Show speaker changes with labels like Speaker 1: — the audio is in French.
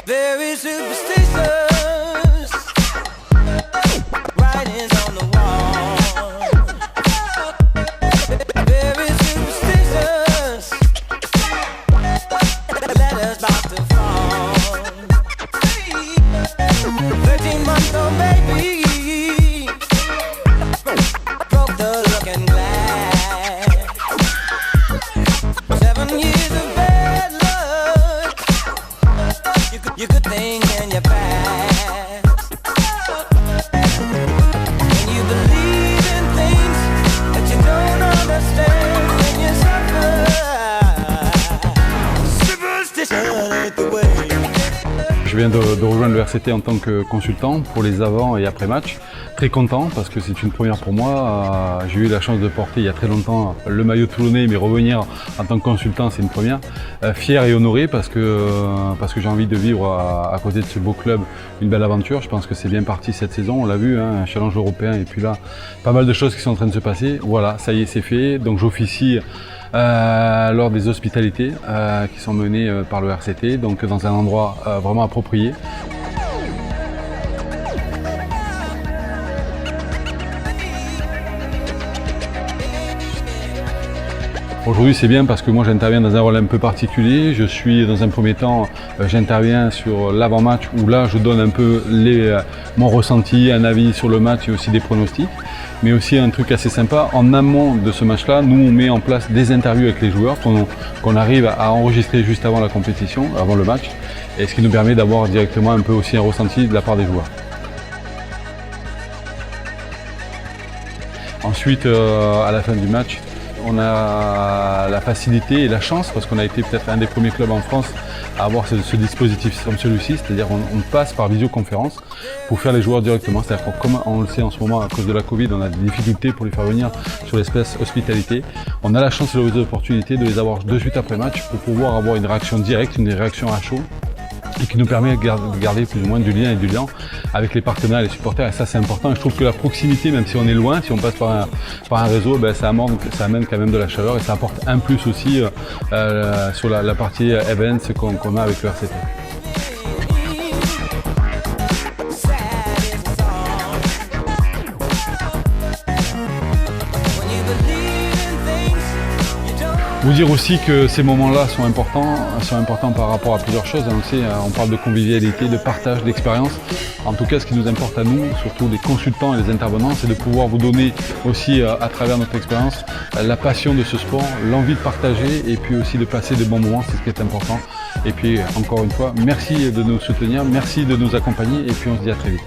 Speaker 1: Very superstitious writings on the wall. Very superstitious letters about to fall. 13-month-old baby broke the looking glass. 7 years of bad luck. You could think in your past. When you believe in things that you don't understand, when you suffer, superstition ain't the way.
Speaker 2: Je viens de rejoindre le RCT en tant que consultant pour les avant et après match. Très content parce que c'est une première pour moi. J'ai eu la chance de porter il y a très longtemps le maillot toulonnais, mais revenir en tant que consultant, c'est une première. Fier et honoré parce que j'ai envie de vivre à côté de ce beau club une belle aventure. Je pense que c'est bien parti cette saison, on l'a vu, hein, un challenge européen et puis là, pas mal de choses qui sont en train de se passer. Voilà, ça y est, c'est fait. Donc j'officie lors des hospitalités qui sont menées par le RCT, donc dans un endroit vraiment approprié. Aujourd'hui c'est bien parce que moi j'interviens dans un rôle un peu particulier. Je suis dans un premier temps, j'interviens sur l'avant-match où là je donne un peu mon ressenti, un avis sur le match et aussi des pronostics. Mais aussi un truc assez sympa, en amont de ce match-là, nous on met en place des interviews avec les joueurs qu'on arrive à enregistrer juste avant la compétition, avant le match, et ce qui nous permet d'avoir directement un peu aussi un ressenti de la part des joueurs. Ensuite, à la fin du match, on a la facilité et la chance, parce qu'on a été peut-être un des premiers clubs en France à avoir ce dispositif comme celui-ci, c'est-à-dire on passe par visioconférence pour faire les joueurs directement. C'est-à-dire que comme on le sait en ce moment à cause de la Covid, on a des difficultés pour les faire venir sur l'espace hospitalité. On a la chance et l'opportunité de les avoir de suite après match pour pouvoir avoir une réaction directe, une réaction à chaud, et qui nous permet de garder plus ou moins du lien avec les partenaires et les supporters, et ça c'est important. Et je trouve que la proximité, même si on est loin, si on passe par un réseau, ben, ça amène quand même de la chaleur et ça apporte un plus aussi sur la partie events qu'on a avec le RCT. Vous dire aussi que ces moments-là sont importants par rapport à plusieurs choses. On parle de convivialité, de partage, d'expérience. En tout cas, ce qui nous importe à nous, surtout les consultants et les intervenants, c'est de pouvoir vous donner aussi, à travers notre expérience, la passion de ce sport, l'envie de partager et puis aussi de passer de bons moments, c'est ce qui est important. Et puis, encore une fois, merci de nous soutenir, merci de nous accompagner et puis on se dit à très vite.